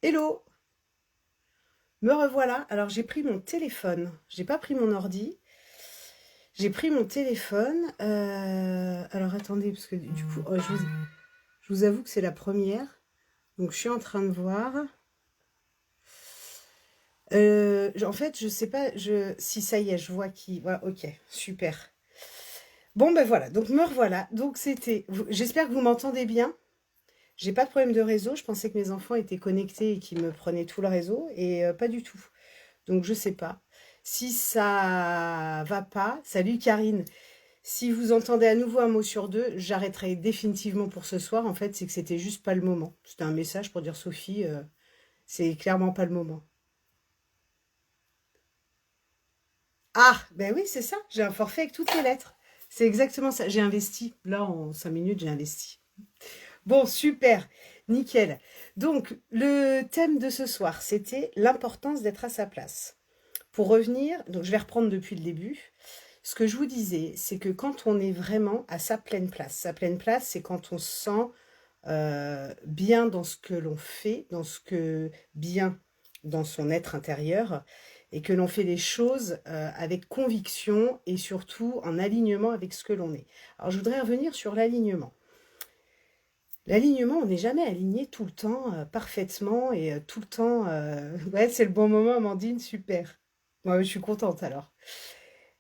Hello, me revoilà. Alors j'ai pris mon téléphone. J'ai pas pris mon ordi. J'ai pris mon téléphone. Alors attendez, parce que du coup, je vous avoue que c'est la première. Donc je suis en train de voir. En fait, je sais pas. Si ça y est, je vois qui. Voilà, ok, super. Bon ben voilà. Donc me revoilà. Donc c'était. J'espère que vous m'entendez bien. J'ai pas de problème de réseau. Je pensais que mes enfants étaient connectés et qu'ils me prenaient tout le réseau et pas du tout. Donc je sais pas. Si ça va pas, salut Karine. Si vous entendez à nouveau un mot sur deux, j'arrêterai définitivement pour ce soir. En fait, c'est que c'était juste pas le moment. C'était un message pour dire Sophie, c'est clairement pas le moment. Ah, ben oui, c'est ça. J'ai un forfait avec toutes les lettres. C'est exactement ça. J'ai investi. Là, en 5 minutes, j'ai investi. Bon, super. Nickel. Donc, le thème de ce soir, c'était l'importance d'être à sa place. Pour revenir, donc je vais reprendre depuis le début. Ce que je vous disais, c'est que quand on est vraiment à sa pleine place, c'est quand on se sent bien dans ce que l'on fait, bien dans son être intérieur, et que l'on fait les choses avec conviction et surtout en alignement avec ce que l'on est. Alors je voudrais revenir sur l'alignement. L'alignement, on n'est jamais aligné tout le temps parfaitement et tout le temps. Ouais, c'est le bon moment, Amandine, super. Moi, je suis contente alors.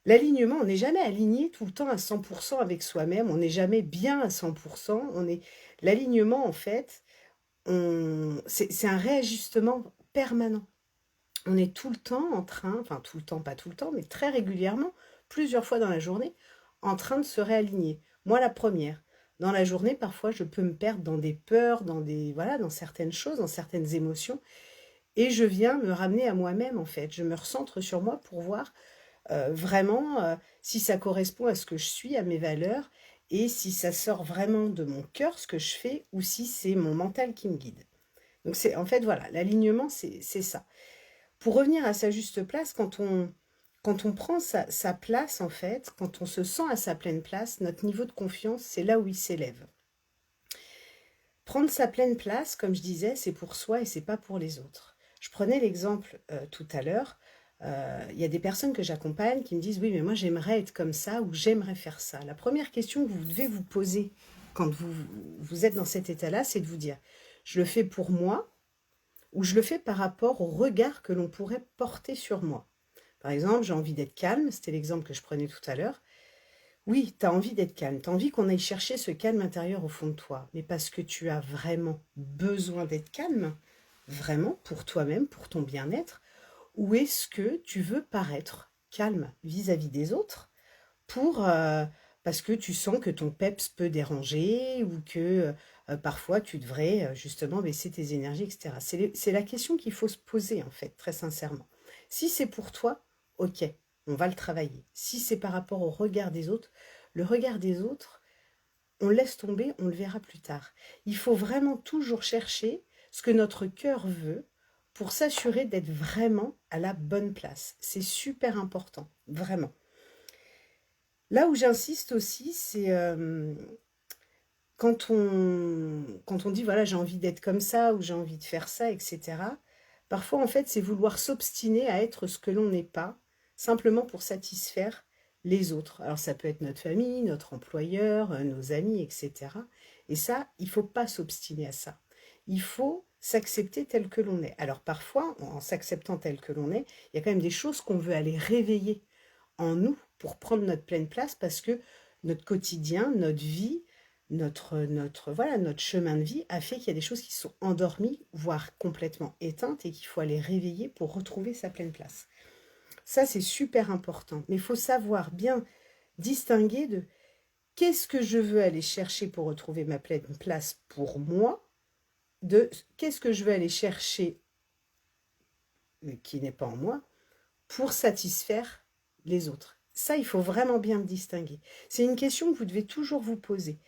L'alignement, on n'est jamais aligné tout le temps à 100% avec soi-même, on n'est jamais bien à 100%. L'alignement, en fait, c'est un réajustement permanent. On est tout le temps en train, enfin tout le temps, pas tout le temps, mais très régulièrement, plusieurs fois dans la journée, en train de se réaligner. Moi, la première. Dans la journée, parfois, je peux me perdre dans des peurs, voilà, dans certaines choses, dans certaines émotions, et je viens me ramener à moi-même, en fait. Je me recentre sur moi pour voir vraiment si ça correspond à ce que je suis, à mes valeurs, et si ça sort vraiment de mon cœur, ce que je fais, ou si c'est mon mental qui me guide. Donc c'est en fait voilà, l'alignement c'est ça. Pour revenir à sa juste place, quand on prend sa place en fait, quand on se sent à sa pleine place, notre niveau de confiance, c'est là où il s'élève. Prendre sa pleine place, comme je disais, c'est pour soi et c'est pas pour les autres. Je prenais l'exemple tout à l'heure. Il y a des personnes que j'accompagne qui me disent oui, mais moi j'aimerais être comme ça ou j'aimerais faire ça. La première question que vous devez vous poser quand vous êtes dans cet état-là, c'est de vous dire je le fais pour moi ou je le fais par rapport au regard que l'on pourrait porter sur moi. Par exemple, j'ai envie d'être calme, c'était l'exemple que je prenais tout à l'heure. Oui, tu as envie d'être calme, tu as envie qu'on aille chercher ce calme intérieur au fond de toi, mais parce que tu as vraiment besoin d'être calme, vraiment pour toi-même, pour ton bien-être, ou est-ce que tu veux paraître calme vis-à-vis des autres pour parce que tu sens que ton peps peut déranger ou que parfois tu devrais justement baisser tes énergies, etc. C'est la question qu'il faut se poser en fait, très sincèrement. Si c'est pour toi, ok, on va le travailler. Si c'est par rapport au regard des autres, le regard des autres, on laisse tomber, on le verra plus tard. Il faut vraiment toujours chercher ce que notre cœur veut pour s'assurer d'être vraiment à la bonne place. C'est super important, vraiment. Là où j'insiste aussi, c'est quand on dit voilà, j'ai envie d'être comme ça ou j'ai envie de faire ça, etc. Parfois, en fait, c'est vouloir s'obstiner à être ce que l'on n'est pas, simplement pour satisfaire les autres. Alors, ça peut être notre famille, notre employeur, nos amis, etc. Et ça, il ne faut pas s'obstiner à ça. Il faut s'accepter tel que l'on est. Alors, parfois, en s'acceptant tel que l'on est, il y a quand même des choses qu'on veut aller réveiller en nous pour prendre notre pleine place parce que notre quotidien, notre vie, voilà, notre chemin de vie a fait qu'il y a des choses qui sont endormies, voire complètement éteintes et qu'il faut aller réveiller pour retrouver sa pleine place. Ça, c'est super important. Mais il faut savoir bien distinguer de qu'est-ce que je veux aller chercher pour retrouver ma pleine place pour moi, de qu'est-ce que je veux aller chercher qui n'est pas en moi pour satisfaire les autres. Ça, il faut vraiment bien le distinguer. C'est une question que vous devez toujours vous poser.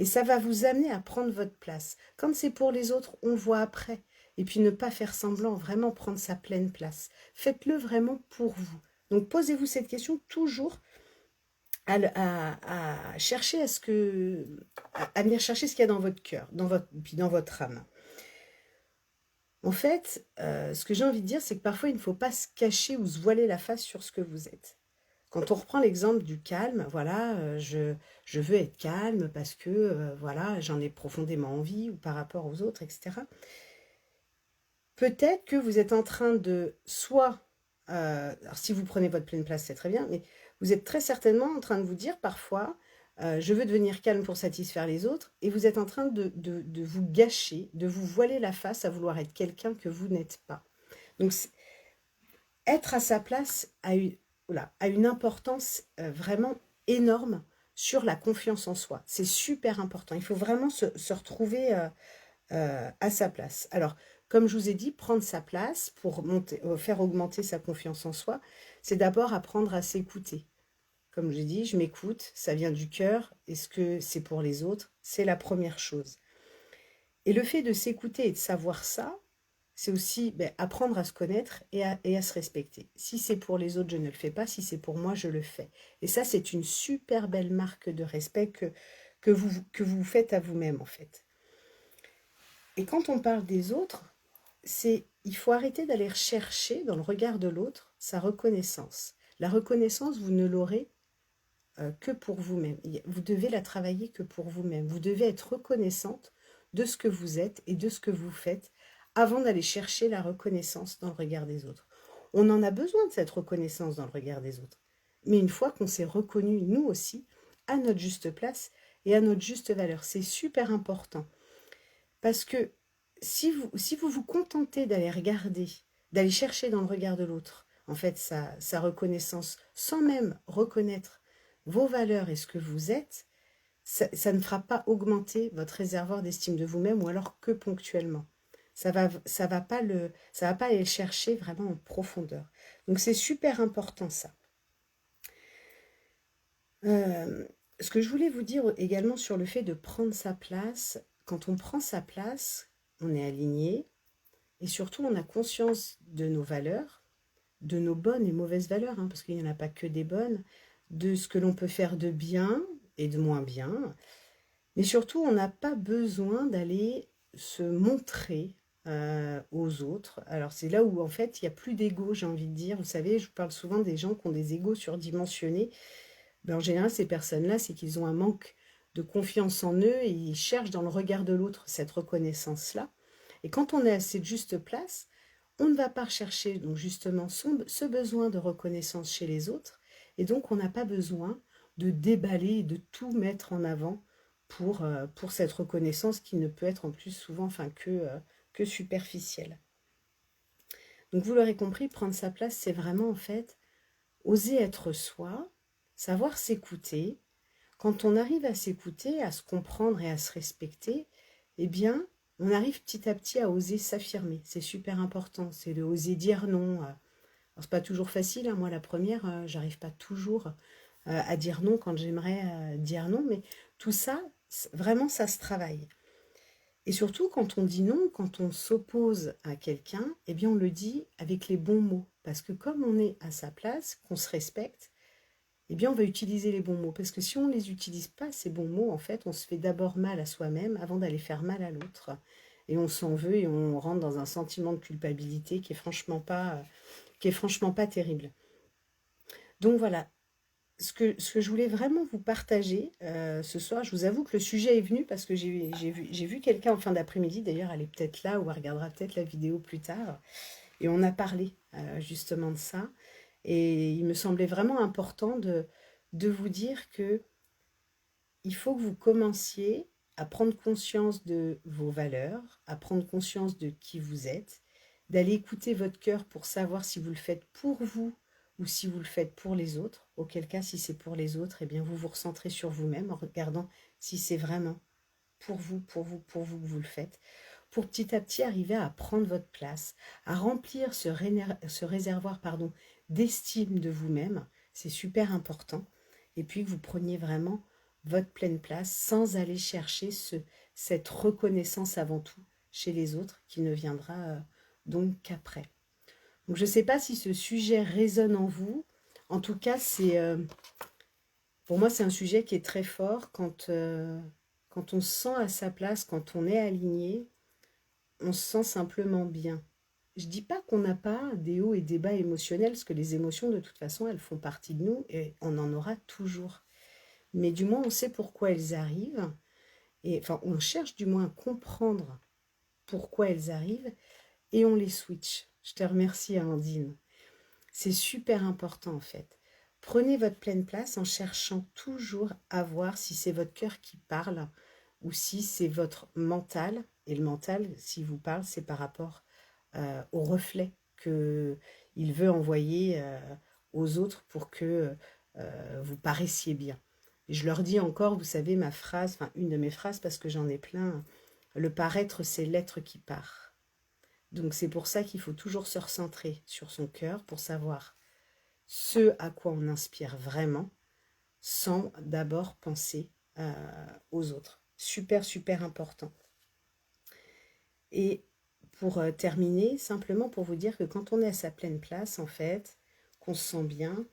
Et ça va vous amener à prendre votre place. Quand c'est pour les autres, on voit après. Et puis ne pas faire semblant, vraiment prendre sa pleine place. Faites-le vraiment pour vous. Donc posez-vous cette question toujours à chercher à venir chercher ce qu'il y a dans votre cœur, puis dans votre âme. En fait, ce que j'ai envie de dire, c'est que parfois, il ne faut pas se cacher ou se voiler la face sur ce que vous êtes. Quand on reprend l'exemple du calme, voilà, je veux être calme parce que, voilà, j'en ai profondément envie ou par rapport aux autres, etc. Peut-être que vous êtes en train de soit, alors si vous prenez votre pleine place, c'est très bien, mais vous êtes très certainement en train de vous dire parfois, je veux devenir calme pour satisfaire les autres, et vous êtes en train de vous gâcher, de vous voiler la face à vouloir être quelqu'un que vous n'êtes pas. Donc, être à sa place voilà, a une importance vraiment énorme sur la confiance en soi. C'est super important. Il faut vraiment se retrouver à sa place. Alors, comme je vous ai dit, prendre sa place pour faire augmenter sa confiance en soi, c'est d'abord apprendre à s'écouter. Comme j'ai dit, je m'écoute, ça vient du cœur. Est-ce que c'est pour les autres? C'est la première chose. Et le fait de s'écouter et de savoir ça, c'est aussi apprendre à se connaître et à se respecter. Si c'est pour les autres, je ne le fais pas. Si c'est pour moi, je le fais. Et ça, c'est une super belle marque de respect que vous faites à vous-même, en fait. Et quand on parle des autres, il faut arrêter d'aller chercher dans le regard de l'autre sa reconnaissance. La reconnaissance, vous ne l'aurez que pour vous-même. Vous devez la travailler que pour vous-même. Vous devez être reconnaissante de ce que vous êtes et de ce que vous faites avant d'aller chercher la reconnaissance dans le regard des autres. On en a besoin de cette reconnaissance dans le regard des autres. Mais une fois qu'on s'est reconnu, nous aussi, à notre juste place et à notre juste valeur, c'est super important. Parce que si vous vous contentez d'aller regarder, d'aller chercher dans le regard de l'autre, en fait, sa reconnaissance, sans même reconnaître vos valeurs et ce que vous êtes, ça ne fera pas augmenter votre réservoir d'estime de vous-même ou alors que ponctuellement. Ça va pas aller le chercher vraiment en profondeur. Donc c'est super important ça. Ce que je voulais vous dire également sur le fait de prendre sa place, quand on prend sa place, on est aligné et surtout on a conscience de nos valeurs, de nos bonnes et mauvaises valeurs, hein, parce qu'il n'y en a pas que des bonnes, de ce que l'on peut faire de bien et de moins bien. Mais surtout, on n'a pas besoin d'aller se montrer aux autres. Alors c'est là où en fait il n'y a plus d'ego, j'ai envie de dire. Vous savez, je parle souvent des gens qui ont des égos surdimensionnés. Ben, en général, ces personnes-là, c'est qu'ils ont un manque de confiance en eux et ils cherchent dans le regard de l'autre cette reconnaissance-là. Et quand on est à cette juste place, on ne va pas rechercher donc justement ce besoin de reconnaissance chez les autres. Et donc, on n'a pas besoin de déballer et de tout mettre en avant pour cette reconnaissance qui ne peut être en plus souvent que superficielle. Donc, vous l'aurez compris, prendre sa place, c'est vraiment en fait oser être soi, savoir s'écouter. Quand on arrive à s'écouter, à se comprendre et à se respecter, eh bien, on arrive petit à petit à oser s'affirmer. C'est super important, c'est de oser dire non. Alors, c'est pas toujours facile, hein. Moi, la première, j'arrive pas toujours à dire non quand j'aimerais dire non, mais tout ça, vraiment, ça se travaille. Et surtout, quand on dit non, quand on s'oppose à quelqu'un, eh bien, on le dit avec les bons mots. Parce que comme on est à sa place, qu'on se respecte, eh bien, on va utiliser les bons mots. Parce que si on ne les utilise pas, ces bons mots, en fait, on se fait d'abord mal à soi-même avant d'aller faire mal à l'autre. Et on s'en veut et on rentre dans un sentiment de culpabilité qui est franchement pas terrible. Donc voilà, ce que je voulais vraiment vous partager ce soir, je vous avoue que le sujet est venu parce que j'ai vu quelqu'un en fin d'après-midi, d'ailleurs elle est peut-être là ou elle regardera peut-être la vidéo plus tard, et on a parlé justement de ça. Et il me semblait vraiment important de vous dire que il faut que vous commenciez à prendre conscience de vos valeurs, à prendre conscience de qui vous êtes, d'aller écouter votre cœur pour savoir si vous le faites pour vous ou si vous le faites pour les autres. Auquel cas, si c'est pour les autres, eh bien vous vous recentrez sur vous-même en regardant si c'est vraiment pour vous, pour vous, pour vous que vous le faites, pour petit à petit arriver à prendre votre place, à remplir ce réservoir d'estime de vous-même. C'est super important. Et puis que vous preniez vraiment votre pleine place sans aller chercher cette reconnaissance avant tout chez les autres qui ne viendra donc qu'après. Donc je ne sais pas si ce sujet résonne en vous. En tout cas, pour moi, c'est un sujet qui est très fort quand on se sent à sa place, quand on est aligné. on se sent simplement bien. Je dis pas qu'on n'a pas des hauts et des bas émotionnels, parce que les émotions, de toute façon, elles font partie de nous et on en aura toujours. Mais du moins, on sait pourquoi elles arrivent. Et enfin, on cherche du moins à comprendre pourquoi elles arrivent et on les switch. Je te remercie, Amandine. C'est super important en fait. Prenez votre pleine place en cherchant toujours à voir si c'est votre cœur qui parle ou si c'est votre mental. Et le mental, s'il vous parle, c'est par rapport au reflet qu'il veut envoyer aux autres pour que vous paraissiez bien. Et je leur dis encore, vous savez, ma phrase, enfin une de mes phrases, parce que j'en ai plein, le paraître, c'est l'être qui part. Donc c'est pour ça qu'il faut toujours se recentrer sur son cœur pour savoir ce à quoi on inspire vraiment, sans d'abord penser aux autres. Super, super important. Et pour terminer, simplement pour vous dire que quand on est à sa pleine place, en fait, qu'on se sent bien,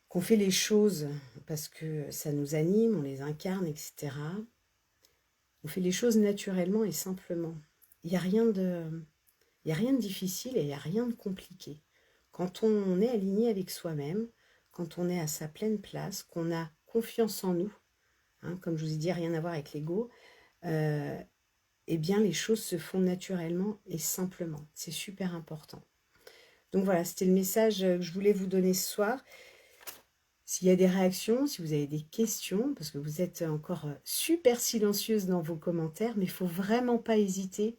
qu'on fait les choses parce que ça nous anime, on les incarne, etc. On fait les choses naturellement et simplement. Il n'y a rien de, il y a rien de difficile et il n'y a rien de compliqué. Quand on est aligné avec soi-même, quand on est à sa pleine place, qu'on a confiance en nous, hein, comme je vous ai dit, rien à voir avec l'ego, eh bien les choses se font naturellement et simplement. C'est super important. Donc voilà, c'était le message que je voulais vous donner ce soir. S'il y a des réactions, si vous avez des questions, parce que vous êtes encore super silencieuse dans vos commentaires, mais il ne faut vraiment pas hésiter.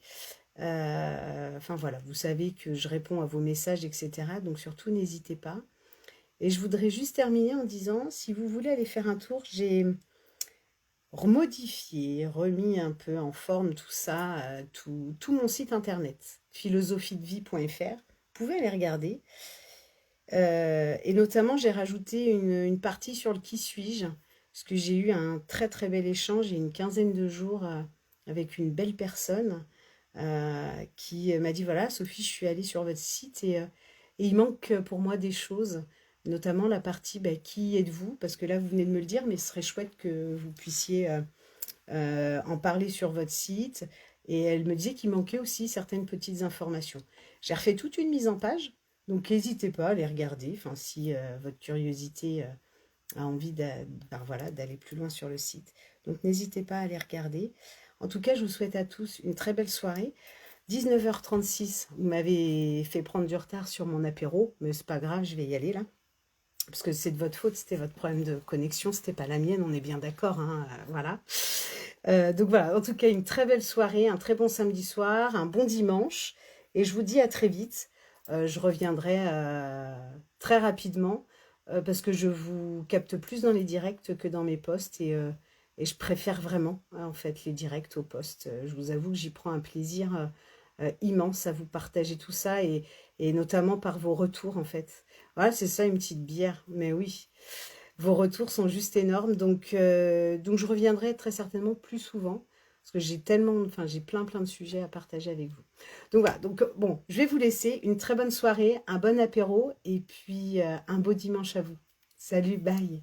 Enfin voilà, vous savez que je réponds à vos messages, etc. Donc surtout, n'hésitez pas. Et je voudrais juste terminer en disant, si vous voulez aller faire un tour, j'ai remodifié, remis un peu en forme tout ça, tout mon site internet, philosophiedevie.fr. Vous pouvez aller regarder. Et notamment, j'ai rajouté une partie sur le qui suis-je, parce que j'ai eu un très très bel échange il y a une quinzaine de jours avec une belle personne qui m'a dit, voilà, Sophie, je suis allée sur votre site et il manque pour moi des choses, notamment la partie qui êtes-vous, parce que là, vous venez de me le dire, mais ce serait chouette que vous puissiez en parler sur votre site. Et elle me disait qu'il manquait aussi certaines petites informations. J'ai refait toute une mise en page, donc n'hésitez pas à les regarder, enfin, si votre curiosité a envie voilà, d'aller plus loin sur le site. Donc n'hésitez pas à les regarder. En tout cas, je vous souhaite à tous une très belle soirée. 19h36, vous m'avez fait prendre du retard sur mon apéro, mais c'est pas grave, je vais y aller là. Parce que c'est de votre faute, c'était votre problème de connexion, c'était pas la mienne, on est bien d'accord, hein, voilà. Donc voilà, en tout cas, une très belle soirée, un très bon samedi soir, un bon dimanche, et je vous dis à très vite. Je reviendrai très rapidement, parce que je vous capte plus dans les directs que dans mes posts, et je préfère vraiment, hein, en fait, les directs aux posts. Je vous avoue que j'y prends un plaisir immense à vous partager tout ça, et notamment par vos retours, en fait. Voilà, c'est ça, une petite bière, mais oui. Vos retours sont juste énormes, donc je reviendrai très certainement plus souvent, parce que j'ai tellement, enfin j'ai plein de sujets à partager avec vous. Donc voilà, donc bon, je vais vous laisser, une très bonne soirée, un bon apéro, et puis un beau dimanche à vous. Salut, bye!